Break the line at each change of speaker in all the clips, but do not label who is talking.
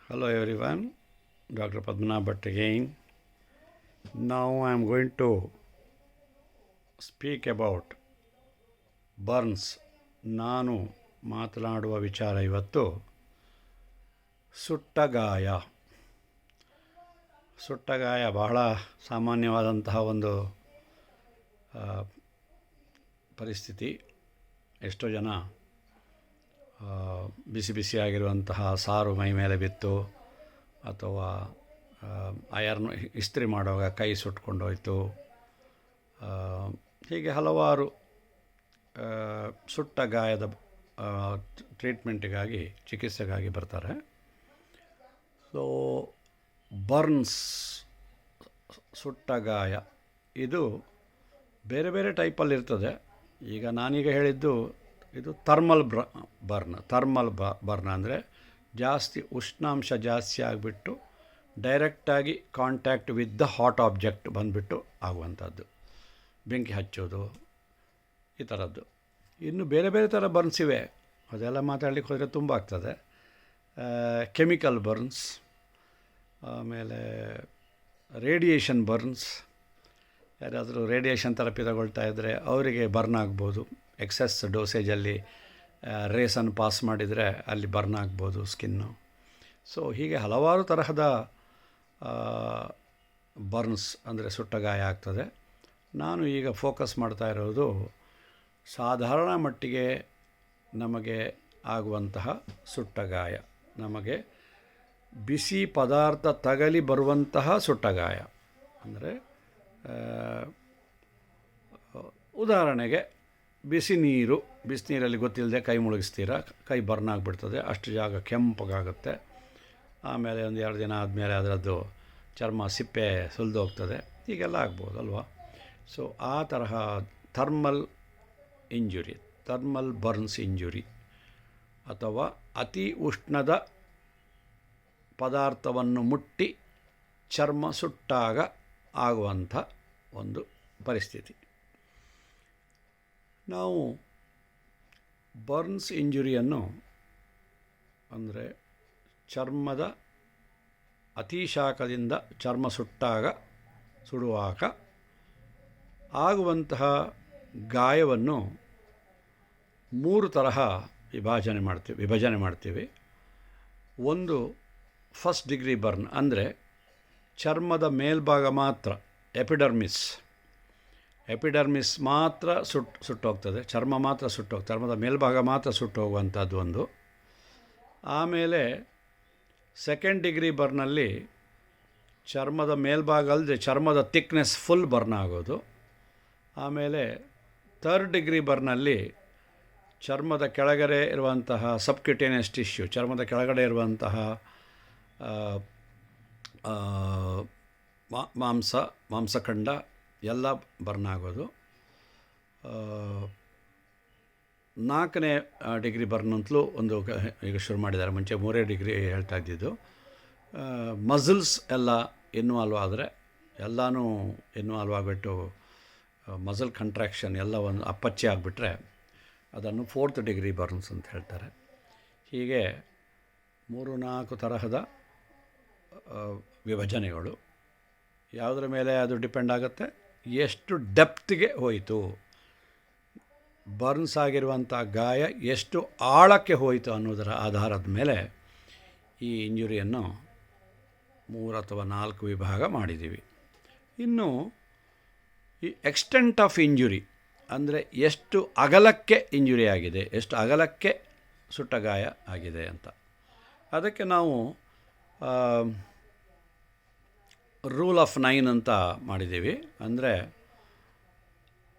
Hello everyone, Dr. Padmanabh Bhatt again. Now I am going to speak about burns. ನಾನು ಮಾತನಾಡುವ ವಿಚಾರ ಇವತ್ತು ಸುಟ್ಟಗಾಯ. ಸುಟ್ಟಗಾಯ ಬಹಳ ಸಾಮಾನ್ಯವಾದಂತಹ ಒಂದು ಪರಿಸ್ಥಿತಿ. ಎಷ್ಟೋ ಜನ ಬಿಸಿ ಬಿಸಿಯಾಗಿರುವಂತಹ ಸಾರು ಮೈ ಮೇಲೆ ಬಿತ್ತು, ಅಥವಾ ಅಯರ್ನ್ ಇಸ್ತ್ರಿ ಮಾಡುವಾಗ ಕೈ ಸುಟ್ಕೊಂಡೋಯ್ತು. ಹೀಗೆ ಹಲವಾರು ಸುಟ್ಟ ಗಾಯದ ಟ್ರೀಟ್ಮೆಂಟಿಗಾಗಿ, ಚಿಕಿತ್ಸೆಗಾಗಿ ಬರ್ತಾರೆ. ಸೊ ಬರ್ನ್ಸ್, ಸುಟ್ಟ ಗಾಯ, ಇದು ಬೇರೆ ಬೇರೆ ಟೈಪಲ್ಲಿರ್ತದೆ. ಈಗ ನಾನೀಗ ಹೇಳಿದ್ದು ಇದು ಥರ್ಮಲ್ ಬರ್ನ್ ಅಂದರೆ ಜಾಸ್ತಿ ಉಷ್ಣಾಂಶ ಜಾಸ್ತಿ ಆಗಿಬಿಟ್ಟು ಡೈರೆಕ್ಟಾಗಿ contact with the hot object ಬಂದುಬಿಟ್ಟು ಆಗುವಂಥದ್ದು, ಬೆಂಕಿ ಹಚ್ಚೋದು, ಈ ಥರದ್ದು. ಇನ್ನು ಬೇರೆ ಬೇರೆ ಥರ ಬರ್ನ್ಸ್ ಇವೆ, ಅದೆಲ್ಲ ಮಾತಾಡಲಿಕ್ಕೆ ಹೋದರೆ ತುಂಬ ಆಗ್ತದೆ. ಕೆಮಿಕಲ್ ಬರ್ನ್ಸ್, ಆಮೇಲೆ ರೇಡಿಯೇಷನ್ ಬರ್ನ್ಸ್. ಯಾರಾದರೂ ರೇಡಿಯೇಷನ್ ಥೆರಪಿ ತಗೊಳ್ತಾ ಇದ್ದರೆ ಅವರಿಗೆ ಬರ್ನ್ ಆಗ್ಬೋದು. ಎಕ್ಸೆಸ್ ಡೋಸೇಜಲ್ಲಿ ರೇಸನ್ನು ಪಾಸ್ ಮಾಡಿದರೆ ಅಲ್ಲಿ ಬರ್ನ್ ಆಗ್ಬೋದು ಸ್ಕಿನ್ನು. ಸೊ ಹೀಗೆ ಹಲವಾರು ತರಹದ ಬರ್ನ್ಸ್ ಅಂದರೆ ಸುಟ್ಟಗಾಯ ಆಗ್ತದೆ. ನಾನು ಈಗ ಫೋಕಸ್ ಮಾಡ್ತಾ ಇರೋದು ಸಾಧಾರಣ ಮಟ್ಟಿಗೆ ನಮಗೆ ಆಗುವಂತಹ ಸುಟ್ಟಗಾಯ, ನಮಗೆ ಬಿಸಿ ಪದಾರ್ಥ ತಗಲಿ ಬರುವಂತಹ ಸುಟ್ಟಗಾಯ. ಅಂದರೆ ಉದಾಹರಣೆಗೆ ಬಿಸಿನೀರಲ್ಲಿ ಗೊತ್ತಿಲ್ಲದೆ ಕೈ ಮುಳುಗಿಸ್ತೀರ, ಕೈ ಬರ್ನ್ ಆಗಿಬಿಡ್ತದೆ, ಅಷ್ಟು ಜಾಗ ಕೆಂಪಗಾಗುತ್ತೆ. ಆಮೇಲೆ ಒಂದು 2 ದಿನ ಆದಮೇಲೆ ಅದರದ್ದು ಚರ್ಮ ಸಿಪ್ಪೆ ಸುಲಿದು ಹೋಗ್ತದೆ. ಹೀಗೆಲ್ಲ ಆಗ್ಬೋದಲ್ವ. ಸೊ ಆ ತರಹ ಥರ್ಮಲ್ ಬರ್ನ್ಸ್ ಇಂಜುರಿ, ಅಥವಾ ಅತಿ ಉಷ್ಣದ ಪದಾರ್ಥವನ್ನು ಮುಟ್ಟಿ ಚರ್ಮ ಸುಟ್ಟಾಗ ಆಗುವಂಥ ಒಂದು ಪರಿಸ್ಥಿತಿ. ನಾವು ಬರ್ನ್ಸ್ ಇಂಜುರಿಯನ್ನು, ಅಂದರೆ ಚರ್ಮದ ಅತಿಶಾಖದಿಂದ ಚರ್ಮ ಸುಡುವಾಗ ಆಗುವಂತಹ ಗಾಯವನ್ನು 3 ತರಹ ವಿಭಜನೆ ಮಾಡ್ತೀವಿ. ಒಂದು ಫಸ್ಟ್ ಡಿಗ್ರಿ ಬರ್ನ್, ಅಂದರೆ ಚರ್ಮದ ಮೇಲ್ಭಾಗ ಮಾತ್ರ, ಎಪಿಡರ್ಮಿಸ್ ಮಾತ್ರ ಸುಟ್ಟೋಗ್ತದೆ, ಚರ್ಮದ ಮೇಲ್ಭಾಗ ಮಾತ್ರ ಸುಟ್ಟೋಗುವಂಥದ್ದು ಒಂದು. ಆಮೇಲೆ ಸೆಕೆಂಡ್ ಡಿಗ್ರಿ ಬರ್ನಲ್ಲಿ ಚರ್ಮದ ಮೇಲ್ಭಾಗ ಅಲ್ಲದೆ ಚರ್ಮದ ಥಿಕ್ನೆಸ್ ಫುಲ್ ಬರ್ನ್ ಆಗೋದು. ಆಮೇಲೆ ಥರ್ಡ್ ಡಿಗ್ರಿ ಬರ್ನಲ್ಲಿ ಚರ್ಮದ ಕೆಳಗಡೆ ಇರುವಂತಹ ಸಬ್ಕ್ಯುಟೇನಿಯಸ್ ಟಿಶ್ಯೂ, ಚರ್ಮದ ಕೆಳಗಡೆ ಇರುವಂತಹ ಮಾಂಸಖಂಡ ಎಲ್ಲ ಬರ್ನ್ ಆಗೋದು. 4ನೇ ಡಿಗ್ರಿ ಬರ್ನ್ ಅಂತಲೂ ಒಂದು ಈಗ ಶುರು ಮಾಡಿದ್ದಾರೆ. ಮುಂಚೆ 3 ಡಿಗ್ರಿ ಹೇಳ್ತಾ ಇದ್ದಿದ್ದು. ಮಸಲ್ಸ್ ಎಲ್ಲ ಇನ್ವಾಲ್ವ್ ಆದರೆ, ಎಲ್ಲನೂ ಇನ್ವಾಲ್ವ್ ಆಗಿಬಿಟ್ಟು ಮಸಲ್ ಕಂಟ್ರಾಕ್ಷನ್ ಎಲ್ಲ ಒಂದು ಅಪ್ಪಚ್ಚೆ ಆಗಿಬಿಟ್ರೆ ಅದನ್ನು 4th ಡಿಗ್ರಿ ಬರ್ನ್ಸ್ ಅಂತ ಹೇಳ್ತಾರೆ. ಹೀಗೆ 3-4 ತರಹದ ವಿಭಜನೆಗಳು. ಯಾವುದರ ಮೇಲೆ ಅದು ಡಿಪೆಂಡ್ ಆಗುತ್ತೆ, ಎಷ್ಟು ಡೆಪ್ತ್ಗೆ ಹೋಯಿತು, ಬರ್ನ್ಸ್ ಆಗಿರುವಂಥ ಗಾಯ ಎಷ್ಟು ಆಳಕ್ಕೆ ಹೋಯಿತು ಅನ್ನೋದರ ಆಧಾರದ ಮೇಲೆ ಈ ಇಂಜುರಿಯನ್ನು 3 ಅಥವಾ 4 ವಿಭಾಗ ಮಾಡಿದ್ದೀವಿ. ಇನ್ನು ಈ ಎಕ್ಸ್ಟೆಂಟ್ ಆಫ್ ಇಂಜುರಿ, ಅಂದರೆ ಎಷ್ಟು ಅಗಲಕ್ಕೆ ಇಂಜುರಿ ಆಗಿದೆ, ಎಷ್ಟು ಅಗಲಕ್ಕೆ ಸುಟ್ಟಗಾಯ ಆಗಿದೆ ಅಂತ. ಅದಕ್ಕೆ ನಾವು ರೂಲ್ ಆಫ್ 9 ಅಂತ ಮಾಡಿದ್ದೀವಿ. ಅಂದರೆ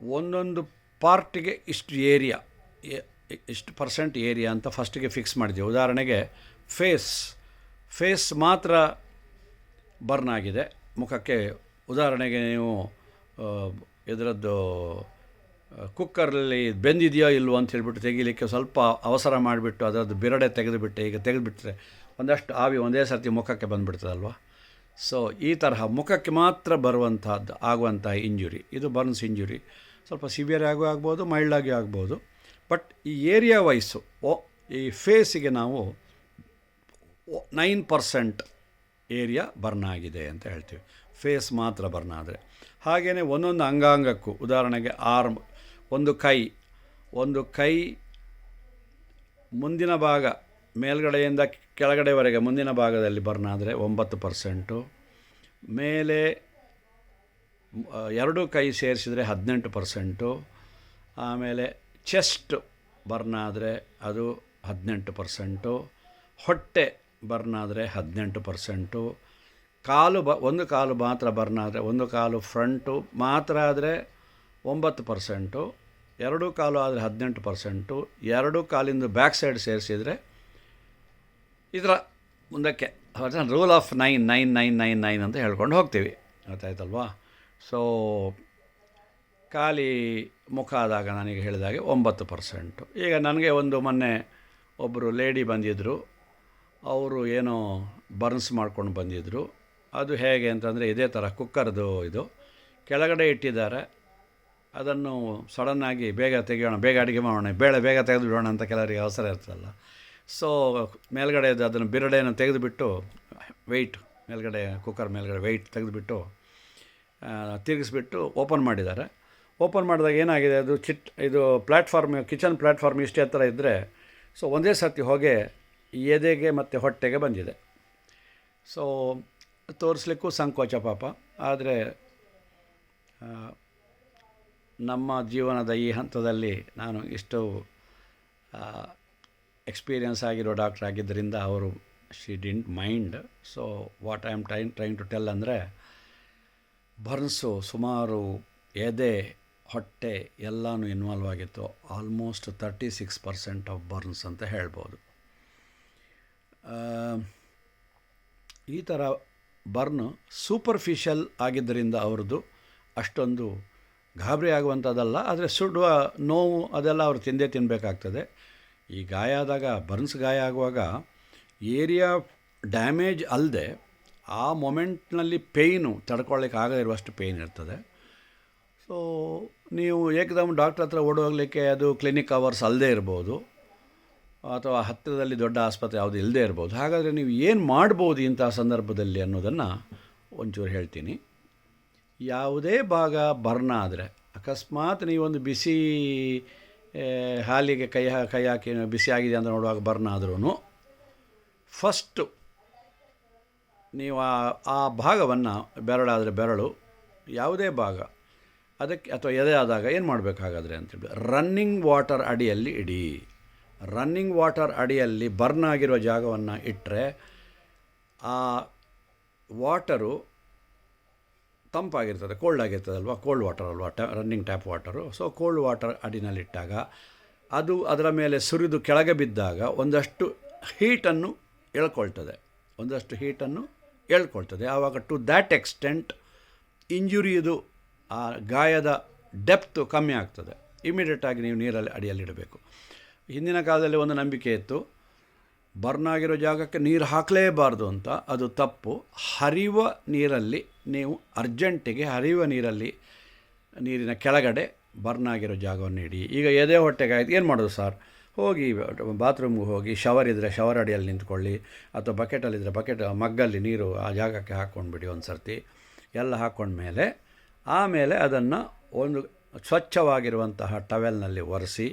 ಒಂದೊಂದು ಪಾರ್ಟಿಗೆ ಇಷ್ಟು ಪರ್ಸೆಂಟ್ ಏರಿಯಾ ಅಂತ ಫಸ್ಟಿಗೆ ಫಿಕ್ಸ್ ಮಾಡಿದ್ದೀವಿ. ಉದಾಹರಣೆಗೆ ಫೇಸ್ ಮಾತ್ರ ಬರ್ನ್ ಆಗಿದೆ ಮುಖಕ್ಕೆ. ಉದಾಹರಣೆಗೆ ನೀವು ಇದರದ್ದು ಕುಕ್ಕರಲ್ಲಿ ಬೆಂದಿದೆಯೋ ಇಲ್ವೋ ಅಂತ ಹೇಳ್ಬಿಟ್ಟು ತೆಗಿಲಿಕ್ಕೆ ಸ್ವಲ್ಪ ಅವಸರ ಮಾಡಿಬಿಟ್ಟು ಅದರದ್ದು ಬಿರಡೆ ತೆಗೆದುಬಿಟ್ರೆ ಒಂದಷ್ಟು ಆವಿ ಒಂದೇ ಸರ್ತಿ ಮುಖಕ್ಕೆ ಬಂದುಬಿಡ್ತದಲ್ವ. ಸೊ ಈ ತರಹ ಮುಖಕ್ಕೆ ಮಾತ್ರ ಆಗುವಂತಹ ಇಂಜುರಿ, ಇದು ಬರ್ನ್ಸ್ ಇಂಜುರಿ. ಸ್ವಲ್ಪ ಸಿವಿಯರ್ ಆಗ್ಬೋದು, ಮೈಲ್ಡಾಗಿ ಆಗ್ಬೋದು. ಬಟ್ ಈ ಏರಿಯಾ ವೈಸು ಈ ಫೇಸಿಗೆ ನಾವು 9% ಏರಿಯಾ ಬರ್ನ್ ಆಗಿದೆ ಅಂತ ಹೇಳ್ತೀವಿ, ಫೇಸ್ ಮಾತ್ರ ಬರ್ನ್ ಆದರೆ. ಹಾಗೆಯೇ ಒಂದೊಂದು ಅಂಗಾಂಗಕ್ಕೂ, ಉದಾಹರಣೆಗೆ ಆರ್ಮ್, ಒಂದು ಕೈ ಮುಂದಿನ ಭಾಗ ಮೇಲ್ಗಡೆಯಿಂದ ಕೆಳಗಡೆವರೆಗೆ ಮುಂದಿನ ಭಾಗದಲ್ಲಿ ಬರ್ನ್ ಆದರೆ 9%, ಮೇಲೆ 2 ಕೈ ಸೇರಿಸಿದರೆ 18%, ಆಮೇಲೆ ಚೆಸ್ಟ್ ಬರ್ನ್ ಆದರೆ ಅದು 18%, ಹೊಟ್ಟೆ ಬರ್ನ್ ಆದರೆ 18%, ಒಂದು ಕಾಲು ಮಾತ್ರ ಬರ್ನ್ ಆದರೆ, ಒಂದು ಕಾಲು ಫ್ರಂಟು ಮಾತ್ರ ಆದರೆ 9%, 2 ಕಾಲು ಆದರೆ 18%, 2 ಕಾಲಿಂದ ಬ್ಯಾಕ್ ಸೈಡ್ ಸೇರಿಸಿದರೆ ಇದರ ಮುಂದಕ್ಕೆ ರೂಲ್ ಆಫ್ 9 ಅಂತ ಹೇಳ್ಕೊಂಡು ಹೋಗ್ತೀವಿ, ಗೊತ್ತಾಯ್ತಲ್ವಾ. ಸೊ ಖಾಲಿ ಮುಖ ಆದಾಗ ನನಗೆ ಹೇಳಿದಾಗೆ 9%. ಈಗ ನನಗೆ ಮೊನ್ನೆ ಒಬ್ಬರು ಲೇಡಿ ಬಂದಿದ್ದರು, ಅವರು ಏನೋ ಬರ್ನ್ಸ್ ಮಾಡ್ಕೊಂಡು ಬಂದಿದ್ದರು. ಅದು ಹೇಗೆ ಅಂತಂದರೆ ಇದೇ ಥರ ಕುಕ್ಕರ್ದು ಇದು ಕೆಳಗಡೆ ಇಟ್ಟಿದ್ದಾರೆ, ಅದನ್ನು ಸಡನ್ನಾಗಿ ಬೇಗ ತೆಗೆಯೋಣ, ಬೇಗ ಅಡುಗೆ ಮಾಡೋಣ, ಬೇಗ ತೆಗೆದು ಬಿಡೋಣ ಅಂತ ಕೆಲವರಿಗೆ ಅವಸರ ಇರ್ತದಲ್ಲ. ಸೊ ಮೇಲ್ಗಡೆ ಅದನ್ನು ಬಿರಡೆಯನ್ನು ತೆಗೆದುಬಿಟ್ಟು ಮೇಲ್ಗಡೆ ಕುಕ್ಕರ್ ಮೇಲ್ಗಡೆ ವೆಯ್ಟ್ ತೆಗೆದುಬಿಟ್ಟು ತಿರುಗಿಸ್ಬಿಟ್ಟು ಓಪನ್ ಮಾಡಿದ್ದಾರೆ. ಓಪನ್ ಮಾಡಿದಾಗ ಏನಾಗಿದೆ, ಅದು ಇದು ಕಿಚನ್ ಪ್ಲ್ಯಾಟ್ಫಾರ್ಮ್ ಇಷ್ಟೇ ಹತ್ತಿರ ಇದ್ದರೆ, ಸೊ ಒಂದೇ ಸರ್ತಿ ಹೊಗೆ ಎದೆಗೆ ಮತ್ತು ಹೊಟ್ಟೆಗೆ ಬಂದಿದೆ. ಸೊ ತೋರಿಸ್ಲಿಕ್ಕೂ ಸಂಕೋಚ ಪಾಪ. ಆದರೆ ನಮ್ಮ ಜೀವನದ ಈ ಹಂತದಲ್ಲಿ ನಾನು ಇಷ್ಟು ಎಕ್ಸ್ಪೀರಿಯನ್ಸ್ ಆಗಿರೋ ಡಾಕ್ಟ್ರ್ ಆಗಿದ್ದರಿಂದ ಅವರು she didn't mind. So what I am trying to tell ಅಂದರೆ, ಬರ್ನ್ಸು ಸುಮಾರು ಎದೆ ಹೊಟ್ಟೆ ಎಲ್ಲನೂ ಇನ್ವಾಲ್ವ್ ಆಗಿತ್ತು. ಆಲ್ಮೋಸ್ಟ್ 36% ಆಫ್ ಬರ್ನ್ಸ್ ಅಂತ ಹೇಳ್ಬೋದು. ಈ ಥರ ಬರ್ನ್ ಸೂಪರ್ಫಿಷಿಯಲ್ ಆಗಿದ್ದರಿಂದ ಅವ್ರದ್ದು ಅಷ್ಟೊಂದು ಗಾಬರಿ ಆಗುವಂಥದ್ದಲ್ಲ. ಆದರೆ ಸುಡುವ ನೋವು ಅದೆಲ್ಲ ಅವರು ತಿನ್ನಬೇಕಾಗ್ತದೆ. ಈ ಗಾಯ ಆದಾಗ, ಬರ್ನ್ಸ್ ಗಾಯ ಆಗುವಾಗ ಏರಿಯಾ ಡ್ಯಾಮೇಜ್ ಅಲ್ಲದೆ ಆ ಮೊಮೆಂಟ್ನಲ್ಲಿ ಪೇಯ್ನು ತಡ್ಕೊಳ್ಳಿಕ್ಕೆ ಆಗದೇ ಇರುವಷ್ಟು ಪೇಯ್ನ್ ಇರ್ತದೆ. ಸೊ ನೀವು ಏಕದಮ್ ಡಾಕ್ಟ್ರ್ ಹತ್ರ ಓಡೋಗ್ಲಿಕ್ಕೆ ಅದು ಕ್ಲಿನಿಕ್ ಅವರ್ಸ್ ಅಲ್ಲದೆ ಇರ್ಬೋದು, ಅಥವಾ ಹತ್ತಿರದಲ್ಲಿ ದೊಡ್ಡ ಆಸ್ಪತ್ರೆ ಯಾವುದು ಇಲ್ಲದೆ ಇರ್ಬೋದು. ಹಾಗಾದರೆ ನೀವು ಏನು ಮಾಡ್ಬೋದು ಇಂಥ ಸಂದರ್ಭದಲ್ಲಿ ಅನ್ನೋದನ್ನು ಒಂಚೂರು ಹೇಳ್ತೀನಿ. ಯಾವುದೇ ಭಾಗ ಬರ್ನ್ ಆದರೆ, ಅಕಸ್ಮಾತ್ ನೀವೊಂದು ಬಿಸಿ ಹಾಲಿಗೆ ಕೈ ಹಾಕಿ ಬಿಸಿ ಆಗಿದೆ ಅಂತ ನೋಡುವಾಗ ಬರ್ನ್ ಆದ್ರೂ ಫಸ್ಟು ನೀವು ಆ ಭಾಗವನ್ನು, ಬೆರಳಾದರೆ ಬೆರಳು, ಯಾವುದೇ ಭಾಗ ಅದಕ್ಕೆ, ಅಥವಾ ಎದೆ ಆದಾಗ ಏನು ಮಾಡಬೇಕಾಗಾದ್ರೆ ಅಂತೇಳಿ ರನ್ನಿಂಗ್ ವಾಟರ್ ಅಡಿಯಲ್ಲಿ ಇಡಿ. ರನ್ನಿಂಗ್ ವಾಟರ್ ಅಡಿಯಲ್ಲಿ ಬರ್ನ್ ಆಗಿರೋ ಜಾಗವನ್ನು ಇಟ್ಟರೆ ಆ ವಾಟರು ತಂಪಾಗಿರ್ತದೆ, ಕೋಲ್ಡ್ ಆಗಿರ್ತದಲ್ವ, ಕೋಲ್ಡ್ ವಾಟರ್ ಅಲ್ವಾ, running tap water. So cold water ಅಡಿನಲ್ಲಿಟ್ಟಾಗ ಅದು ಅದರ ಮೇಲೆ ಸುರಿದು ಕೆಳಗೆ ಬಿದ್ದಾಗ ಒಂದಷ್ಟು ಹೀಟನ್ನು ಎಳ್ಕೊಳ್ತದೆ. ಆವಾಗ ಟು ದ್ಯಾಟ್ ಎಕ್ಸ್ಟೆಂಟ್ ಇಂಜುರಿಯದು ಆ ಗಾಯದ ಡೆಪ್ತು ಕಮ್ಮಿ ಆಗ್ತದೆ. ಇಮಿಡಿಯೇಟಾಗಿ ನೀವು ನೀರಲ್ಲಿ ಅಡಿಯಲ್ಲಿಡಬೇಕು. ಹಿಂದಿನ ಕಾಲದಲ್ಲಿ ಒಂದು ನಂಬಿಕೆ ಇತ್ತು, ಬರ್ನ್ ಆಗಿರೋ ಜಾಗಕ್ಕೆ ನೀರು ಹಾಕಲೇಬಾರ್ದು ಅಂತ. ಅದು ತಪ್ಪು. ಹರಿಯುವ ನೀರಲ್ಲಿ ನೀವು ಅರ್ಜೆಂಟಿಗೆ ನೀರಿನ ಕೆಳಗಡೆ ಬರ್ನ್ ಆಗಿರೋ ಜಾಗವನ್ನು ಇಡಿ. ಈಗ ಎದೆ ಹೊಟ್ಟೆಗೆ ಆಯ್ತು, ಏನು ಮಾಡೋದು ಸರ್? ಹೋಗಿ ಬಾತ್ರೂಮ್ಗೆ ಹೋಗಿ, ಶವರ್ ಇದ್ದರೆ ಶವರ್ ಅಡಿಯಲ್ಲಿ ನಿಂತ್ಕೊಳ್ಳಿ, ಅಥವಾ ಬಕೆಟಲ್ಲಿದ್ದರೆ ಮಗ್ಗಲ್ಲಿ ನೀರು ಆ ಜಾಗಕ್ಕೆ ಹಾಕ್ಕೊಂಡ್ಬಿಡಿ ಒಂದು ಸರ್ತಿ. ಎಲ್ಲ ಹಾಕ್ಕೊಂಡ್ಮೇಲೆ ಆಮೇಲೆ ಅದನ್ನು ಒಂದು ಸ್ವಚ್ಛವಾಗಿರುವಂತಹ ಟವೆಲ್ನಲ್ಲಿ ಒರೆಸಿ,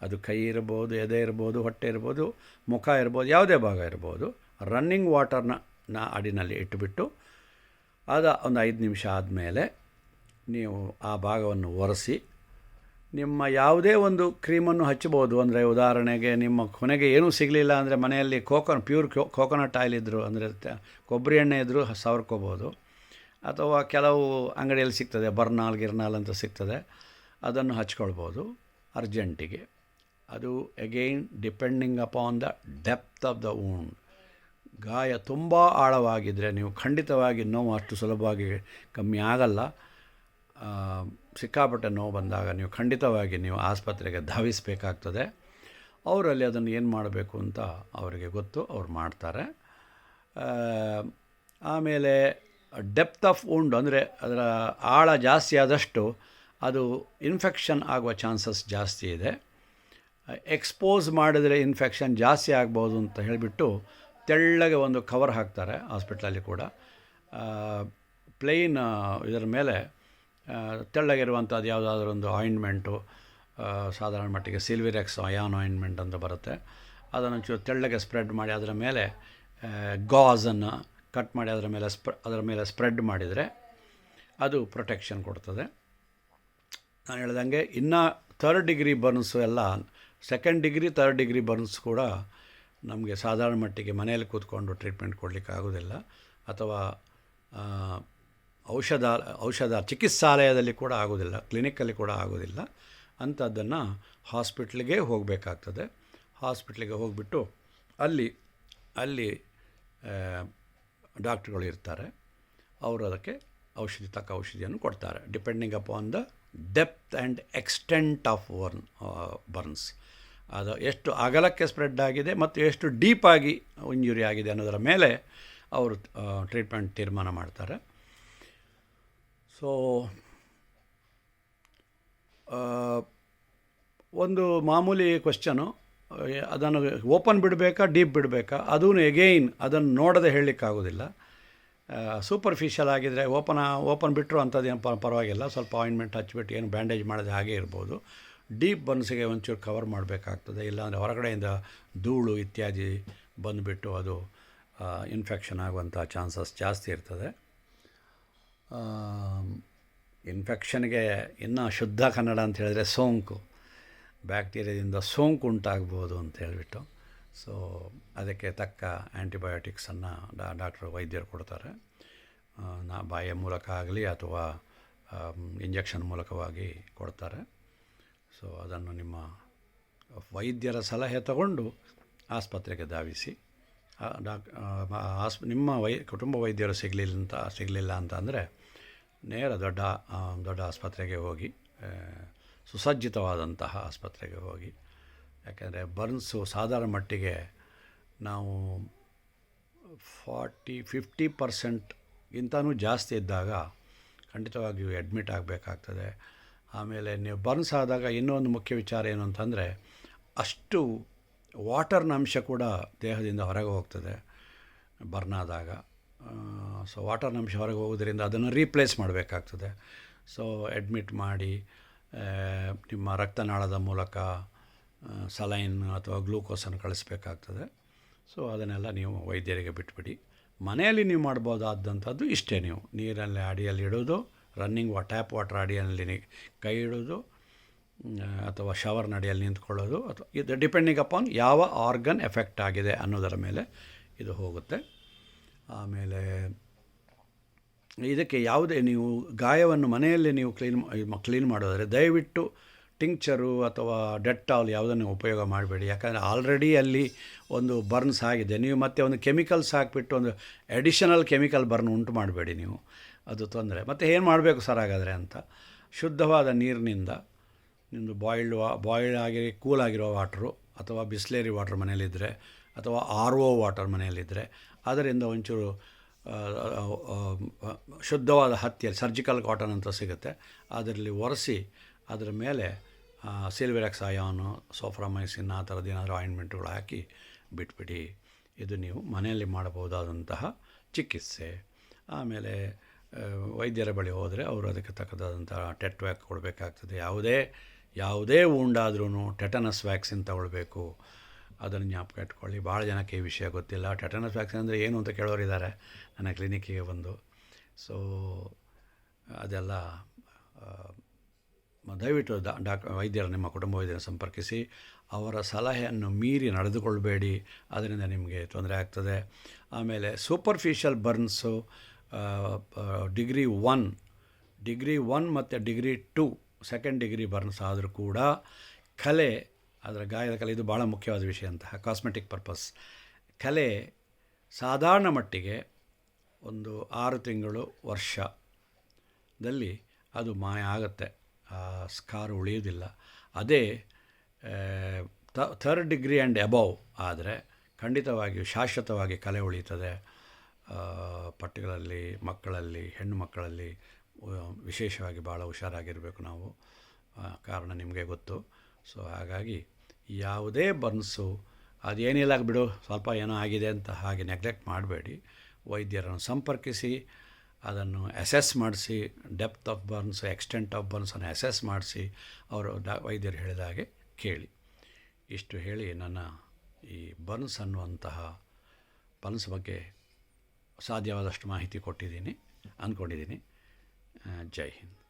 ಅದು ಕೈ ಇರ್ಬೋದು, ಎದೆ ಇರ್ಬೋದು, ಹೊಟ್ಟೆ ಇರ್ಬೋದು, ಮುಖ ಇರ್ಬೋದು, ಯಾವುದೇ ಭಾಗ ಇರ್ಬೋದು, ರನ್ನಿಂಗ್ ವಾಟರ್ನ ಅಡಿನಲ್ಲಿ ಇಟ್ಟುಬಿಟ್ಟು ಒಂದು 5 ನಿಮಿಷ ಆದಮೇಲೆ ನೀವು ಆ ಭಾಗವನ್ನು ಒರೆಸಿ, ನಿಮ್ಮ ಯಾವುದೇ ಒಂದು ಕ್ರೀಮನ್ನು ಹಚ್ಚಬಹುದು. ಅಂದರೆ ಉದಾಹರಣೆಗೆ ನಿಮ್ಮ ಕೊನೆಗೆ ಏನೂ ಸಿಗಲಿಲ್ಲ ಅಂದರೆ ಮನೆಯಲ್ಲಿ ಪ್ಯೂರ್ ಕೋಕೋನಟ್ ಆಯಿಲ್ ಇದ್ದರು, ಅಂದರೆ ಕೊಬ್ಬರಿ ಎಣ್ಣೆ ಇದ್ದರೂ ಸವರ್ಕೋಬೋದು. ಅಥವಾ ಕೆಲವು ಅಂಗಡಿಯಲ್ಲಿ ಸಿಗ್ತದೆ, ಗಿರ್ನಾಲ್ ಅಂತ ಸಿಗ್ತದೆ, ಅದನ್ನು ಹಚ್ಕೊಳ್ಬೋದು ಅರ್ಜೆಂಟಿಗೆ. ಅದು again depending upon the depth of the wound. ಗಾಯ ತುಂಬ ಆಳವಾಗಿದ್ದರೆ ನೀವು ಖಂಡಿತವಾಗಿ ನೋವು ಅಷ್ಟು ಸುಲಭವಾಗಿ ಕಮ್ಮಿ ಆಗಲ್ಲ. ಸಿಕ್ಕಾಪಟ್ಟೆ ನೋವು ಬಂದಾಗ ನೀವು ಖಂಡಿತವಾಗಿ ಆಸ್ಪತ್ರೆಗೆ ಧಾವಿಸಬೇಕಾಗ್ತದೆ. ಅವರಲ್ಲಿ ಅದನ್ನು ಏನು ಮಾಡಬೇಕು ಅಂತ ಅವರಿಗೆ ಗೊತ್ತು, ಅವ್ರು ಮಾಡ್ತಾರೆ. ಆಮೇಲೆ ಡೆಪ್ತ್ ಆಫ್ ವೂಂಡ್ ಅಂದರೆ ಅದರ ಆಳ ಜಾಸ್ತಿ ಆದಷ್ಟು ಅದು ಇನ್ಫೆಕ್ಷನ್ ಆಗುವ ಚಾನ್ಸಸ್ ಜಾಸ್ತಿ ಇದೆ. ಎಕ್ಸ್ಪೋಸ್ ಮಾಡಿದರೆ ಇನ್ಫೆಕ್ಷನ್ ಜಾಸ್ತಿ ಆಗ್ಬೋದು ಅಂತ ಹೇಳಿಬಿಟ್ಟು ತೆಳ್ಳಗೆ ಒಂದು ಕವರ್ ಹಾಕ್ತಾರೆ ಹಾಸ್ಪಿಟ್ಲಲ್ಲಿ ಕೂಡ. ಪ್ಲೇನ್ ಇದರ ಮೇಲೆ ತೆಳ್ಳಗಿರುವಂಥದ್ದು ಯಾವುದಾದ್ರೂ ಒಂದು ಆಯಿಂಟ್ಮೆಂಟು, ಸಾಧಾರಣ ಮಟ್ಟಿಗೆ ಸಿಲ್ವಿರೆಕ್ಸ್ ಅಯಾನ್ ಆಯಿಂಟ್ಮೆಂಟ್ ಅಂತ ಬರುತ್ತೆ. ಅದನ್ನು ಚೂರು ತೆಳ್ಳಗೆ ಸ್ಪ್ರೆಡ್ ಮಾಡಿ ಅದರ ಮೇಲೆ ಗಾಝನ್ನು ಕಟ್ ಮಾಡಿ ಅದರ ಮೇಲೆ ಸ್ಪ್ರೆಡ್ ಮಾಡಿದರೆ ಅದು ಪ್ರೊಟೆಕ್ಷನ್ ಕೊಡ್ತದೆ. ನಾನು ಹೇಳ್ದಂಗೆ ಇನ್ನು 3rd ಡಿಗ್ರಿ ಬರ್ನ್ಸು ಎಲ್ಲ 2nd degree 3rd degree burns ಕೂಡ ನಮಗೆ ಸಾಧಾರಣ ಮಟ್ಟಿಗೆ ಮನೆಯಲ್ಲಿ ಕೂತ್ಕೊಂಡು ಟ್ರೀಟ್ಮೆಂಟ್ ಕೊಡಲಿಕ್ಕೆ ಆಗೋದಿಲ್ಲ, ಅಥವಾ ಔಷಧ ಚಿಕಿತ್ಸಾಲಯದಲ್ಲಿ ಕೂಡ ಆಗೋದಿಲ್ಲ, ಕ್ಲಿನಿಕ್ಕಲ್ಲಿ ಕೂಡ ಆಗೋದಿಲ್ಲ. ಅಂಥದ್ದನ್ನು ಹಾಸ್ಪಿಟ್ಲಿಗೆ ಹೋಗಬೇಕಾಗ್ತದೆ. ಹಾಸ್ಪಿಟ್ಲಿಗೆ ಹೋಗಿಬಿಟ್ಟು ಅಲ್ಲಿ ಡಾಕ್ಟ್ರುಗಳು ಇರ್ತಾರೆ. ಅವರು ಅದಕ್ಕೆ ತಕ್ಕ ಔಷಧಿಯನ್ನು ಕೊಡ್ತಾರೆ, depending upon the depth and extent of burns. ಅದು ಎಷ್ಟು ಅಗಲಕ್ಕೆ ಸ್ಪ್ರೆಡ್ ಆಗಿದೆ ಮತ್ತು ಎಷ್ಟು ಡೀಪಾಗಿ ಇಂಜುರಿ ಆಗಿದೆ ಅನ್ನೋದರ ಮೇಲೆ ಅವರು ಟ್ರೀಟ್ಮೆಂಟ್ ತೀರ್ಮಾನ ಮಾಡ್ತಾರೆ. ಸೊ ಒಂದು ಮಾಮೂಲಿ ಕ್ವೆಶ್ಚನು, ಅದನ್ನು ಓಪನ್ ಬಿಡಬೇಕಾ ಡೀಪ್ ಬಿಡಬೇಕಾ, ಅದೂ ಎಗೈನ್ ಅದನ್ನು ನೋಡದೆ ಹೇಳಲಿಕ್ಕಾಗೋದಿಲ್ಲ. ಸೂಪರ್ಫಿಷಿಯಲ್ ಆಗಿದ್ದರೆ ಓಪನ್ ಬಿಟ್ಟರು ಅಂಥದ್ದೇನು ಪರವಾಗಿಲ್ಲ, ಸ್ವಲ್ಪ ಆಯಿಂಟ್ಮೆಂಟ್ ಹಚ್ಚಿಬಿಟ್ಟು ಏನು ಬ್ಯಾಂಡೇಜ್ ಮಾಡೋದು ಹಾಗೇ ಇರ್ಬೋದು. ಡೀಪ್ ಬರ್ನ್ಸಿಗೆ ಒಂಚೂರು ಕವರ್ ಮಾಡಬೇಕಾಗ್ತದೆ, ಇಲ್ಲಾಂದರೆ ಹೊರಗಡೆಯಿಂದ ಧೂಳು ಇತ್ಯಾದಿ ಬಂದುಬಿಟ್ಟು ಅದು ಇನ್ಫೆಕ್ಷನ್ ಆಗುವಂಥ ಚಾನ್ಸಸ್ ಜಾಸ್ತಿ ಇರ್ತದೆ. ಇನ್ಫೆಕ್ಷನ್ಗೆ ಇನ್ನೂ ಶುದ್ಧ ಕನ್ನಡ ಅಂತ ಹೇಳಿದ್ರೆ ಸೋಂಕು, ಬ್ಯಾಕ್ಟೀರಿಯಾದಿಂದ ಸೋಂಕು ಉಂಟಾಗ್ಬೋದು ಅಂತ ಹೇಳಿಬಿಟ್ಟು. ಸೊ ಅದಕ್ಕೆ ತಕ್ಕ ಆ್ಯಂಟಿಬಯೋಟಿಕ್ಸನ್ನು ವೈದ್ಯರು ಕೊಡ್ತಾರೆ. ಬಾಯಿಯ ಮೂಲಕ ಆಗಲಿ ಅಥವಾ ಇಂಜೆಕ್ಷನ್ ಮೂಲಕವಾಗಿ ಕೊಡ್ತಾರೆ. ಸೊ ಅದನ್ನು ನಿಮ್ಮ ವೈದ್ಯರ ಸಲಹೆ ತಗೊಂಡು ಆಸ್ಪತ್ರೆಗೆ ಧಾವಿಸಿ. ನಿಮ್ಮ ಕುಟುಂಬ ವೈದ್ಯರು ಸಿಗಲಿಲ್ಲ ಅಂತಂದರೆ ನೇರ ದೊಡ್ಡ ಆಸ್ಪತ್ರೆಗೆ ಹೋಗಿ, ಸುಸಜ್ಜಿತವಾದಂತಹ ಆಸ್ಪತ್ರೆಗೆ ಹೋಗಿ. ಯಾಕೆಂದರೆ ಬರ್ನ್ಸು ಸಾಧಾರಣ ಮಟ್ಟಿಗೆ ನಾವು 40-50% ಜಾಸ್ತಿ ಇದ್ದಾಗ ಖಂಡಿತವಾಗಿಯೂ ಅಡ್ಮಿಟ್ ಆಗಬೇಕಾಗ್ತದೆ. ಆಮೇಲೆ ನೀವು ಬರ್ನ್ಸ್ ಆದಾಗ ಇನ್ನೊಂದು ಮುಖ್ಯ ವಿಚಾರ ಏನು ಅಂತಂದರೆ, ಅಷ್ಟು ವಾಟರ್ನ ಅಂಶ ಕೂಡ ದೇಹದಿಂದ ಹೊರಗೆ ಹೋಗ್ತದೆ ಬರ್ನ್ ಆದಾಗ. ಸೊ ವಾಟರ್ನ ಅಂಶ ಹೊರಗೆ ಹೋಗೋದ್ರಿಂದ ಅದನ್ನು ರೀಪ್ಲೇಸ್ ಮಾಡಬೇಕಾಗ್ತದೆ. ಸೊ ಅಡ್ಮಿಟ್ ಮಾಡಿ ನಿಮ್ಮ ರಕ್ತನಾಳದ ಮೂಲಕ ಸಲೈನ್ ಅಥವಾ ಗ್ಲೂಕೋಸನ್ನು ಕಳಿಸ್ಬೇಕಾಗ್ತದೆ. ಸೊ ಅದನ್ನೆಲ್ಲ ನೀವು ವೈದ್ಯರಿಗೆ ಬಿಟ್ಬಿಡಿ. ಮನೆಯಲ್ಲಿ ನೀವು ಮಾಡ್ಬೋದಾದಂಥದ್ದು ಇಷ್ಟೇ. ನೀವು ನೀರಲ್ಲಿ ಅಡಿಯಲ್ಲಿ ಇಡೋದು, ರನ್ನಿಂಗ್ ಟ್ಯಾಪ್ ವಾಟರ್ ಅಡಿಯಲ್ಲಿ ಕೈ ಇಡೋದು, ಅಥವಾ ಶವರ್ನ ಅಡಿಯಲ್ಲಿ ನಿಂತ್ಕೊಳ್ಳೋದು, ಅಥವಾ ಇದು ಡಿಪೆಂಡಿಂಗ್ ಅಪಾನ್ ಯಾವ ಆರ್ಗನ್ ಎಫೆಕ್ಟ್ ಆಗಿದೆ ಅನ್ನೋದರ ಮೇಲೆ ಇದು ಹೋಗುತ್ತೆ. ಆಮೇಲೆ ಇದಕ್ಕೆ ಯಾವುದೇ ನೀವು ಗಾಯವನ್ನು ಮನೆಯಲ್ಲಿ ನೀವು ಕ್ಲೀನ್ ಮಾಡೋದಾದರೆ ದಯವಿಟ್ಟು ಟಿಂಕ್ಚರು ಅಥವಾ ಡೆಟ್ಟಾಲ್ ಯಾವುದನ್ನು ಉಪಯೋಗ ಮಾಡಬೇಡಿ. ಯಾಕಂದರೆ ಆಲ್ರೆಡಿ ಅಲ್ಲಿ ಒಂದು ಬರ್ನ್ಸ್ ಆಗಿದೆ, ನೀವು ಮತ್ತೆ ಒಂದು ಕೆಮಿಕಲ್ಸ್ ಹಾಕಿಬಿಟ್ಟು ಒಂದು ಅಡಿಷನಲ್ ಕೆಮಿಕಲ್ ಬರ್ನ್ ಉಂಟು ಮಾಡಬೇಡಿ ನೀವು, ಅದು ತೊಂದರೆ. ಮತ್ತು ಏನು ಮಾಡಬೇಕು ಸರ್ ಹಾಗಾದರೆ ಅಂತ, ಶುದ್ಧವಾದ ನೀರಿನಿಂದ ನಿಮ್ಮದು ಬಾಯ್ಲ್ಡ್ ಆಗಿ ಕೂಲಾಗಿರೋ ವಾಟ್ರು ಅಥವಾ ಬಿಸ್ಲೇರಿ ವಾಟ್ರ್ ಮನೆಯಲ್ಲಿದ್ದರೆ ಅಥವಾ RO ವಾಟರ್ ಮನೆಯಲ್ಲಿದ್ದರೆ ಅದರಿಂದ ಒಂಚೂರು ಶುದ್ಧವಾದ ಹತ್ತಿಯಲ್ಲಿ ಸರ್ಜಿಕಲ್ ಕಾಟನ್ ಅಂತ ಸಿಗುತ್ತೆ, ಅದರಲ್ಲಿ ಒರೆಸಿ ಅದರ ಮೇಲೆ ಸಿಲ್ವಿರೆಕ್ಸ್ ಅಯಾನು, ಸೋಫ್ರಾಮೈಸಿನ್ ಆ ಥರದ್ದು ಏನಾದರೂ ಆಯಿಂಟ್ಮೆಂಟ್ಗಳು ಹಾಕಿ ಬಿಟ್ಬಿಡಿ. ಇದು ನೀವು ಮನೆಯಲ್ಲಿ ಮಾಡಬಹುದಾದಂತಹ ಚಿಕಿತ್ಸೆ. ಆಮೇಲೆ ವೈದ್ಯರ ಬಳಿ ಹೋದರೆ ಅವರು ಅದಕ್ಕೆ ತಕ್ಕದಾದಂಥ ಟೆಟ್ ವ್ಯಾಕ್ ಕೊಡಬೇಕಾಗ್ತದೆ. ಯಾವುದೇ ಉಂಡಾದ್ರೂ ಟೆಟನಸ್ ವ್ಯಾಕ್ಸಿನ್ ತಗೊಳ್ಬೇಕು, ಅದನ್ನು ಜ್ಞಾಪಕ ಇಟ್ಕೊಳ್ಳಿ. ಭಾಳ ಜನಕ್ಕೆ ಈ ವಿಷಯ ಗೊತ್ತಿಲ್ಲ. ಟೆಟನಸ್ ವ್ಯಾಕ್ಸಿನ್ ಅಂದರೆ ಏನು ಅಂತ ಕೇಳೋರಿದ್ದಾರೆ ನನ್ನ ಕ್ಲಿನಿಕ್ಕಿಗೆ ಬಂದು. ಸೊ ಅದೆಲ್ಲ ದಯವಿಟ್ಟು ವೈದ್ಯರು, ನಿಮ್ಮ ಕುಟುಂಬ ವೈದ್ಯರನ್ನು ಸಂಪರ್ಕಿಸಿ. ಅವರ ಸಲಹೆಯನ್ನು ಮೀರಿ ನಡೆದುಕೊಳ್ಬೇಡಿ, ಅದರಿಂದ ನಿಮಗೆ ತೊಂದರೆ ಆಗ್ತದೆ. ಆಮೇಲೆ ಸೂಪರ್ಫಿಷಿಯಲ್ ಬರ್ನ್ಸು ಡಿಗ್ರಿ 1 ಮತ್ತು ಡಿಗ್ರಿ 2 2nd ಡಿಗ್ರಿ ಬರ್ನ್ಸ್ ಆದರೂ ಕೂಡ ಕಲೆ, ಅದರ ಗಾಯದ ಕಲೆ, ಇದು ಭಾಳ ಮುಖ್ಯವಾದ ವಿಷಯ ಅಂತ. ಕಾಸ್ಮೆಟಿಕ್ ಪರ್ಪಸ್ ಕಲೆ ಸಾಧಾರಣ ಮಟ್ಟಿಗೆ ಒಂದು 6 ತಿಂಗಳು ವರ್ಷದಲ್ಲಿ ಅದು ಮಾಯ ಆಗುತ್ತೆ, ಆ ಸ್ಕಾರ್ ಉಳಿಯೋದಿಲ್ಲ. ಅದೇ 3rd ಡಿಗ್ರಿ ಆ್ಯಂಡ್ ಅಬೌವ್ ಆದರೆ ಖಂಡಿತವಾಗಿಯೂ ಶಾಶ್ವತವಾಗಿ ಕಲೆ ಉಳೀತದೆ. ಪರ್ಟಿಕ್ಯುಲರ್ಲಿ ಮಕ್ಕಳಲ್ಲಿ, ಹೆಣ್ಣು ಮಕ್ಕಳಲ್ಲಿ ವಿಶೇಷವಾಗಿ ಭಾಳ ಹುಷಾರಾಗಿರಬೇಕು ನಾವು, ಕಾರಣ ನಿಮಗೆ ಗೊತ್ತು. ಸೊ ಹಾಗಾಗಿ ಯಾವುದೇ ಬರ್ನ್ಸು ಅದೇನಿಲ್ಲ ಬಿಡು ಸ್ವಲ್ಪ ಏನೋ ಆಗಿದೆ ಅಂತ ಹಾಗೆ ನೆಗ್ಲೆಕ್ಟ್ ಮಾಡಬೇಡಿ. ವೈದ್ಯರನ್ನು ಸಂಪರ್ಕಿಸಿ, ಅದನ್ನು ಅಸೆಸ್ ಮಾಡಿಸಿ, depth of burns, extent of ಬರ್ನ್ಸನ್ನು ಅಸೆಸ್ ಮಾಡಿಸಿ ಅವರು ವೈದ್ಯರು ಹೇಳಿದ ಹಾಗೆ ಕೇಳಿ. ಇಷ್ಟು ಹೇಳಿ ನನ್ನ ಈ ಬರ್ನ್ಸ್ ಅನ್ನುವಂತಹ ಬರ್ನ್ಸ್ ಬಗ್ಗೆ ಸಾಧ್ಯವಾದಷ್ಟು ಮಾಹಿತಿ ಕೊಟ್ಟಿದ್ದೀನಿ ಅಂದ್ಕೊಂಡಿದ್ದೀನಿ. ಜೈ ಹಿಂದ್.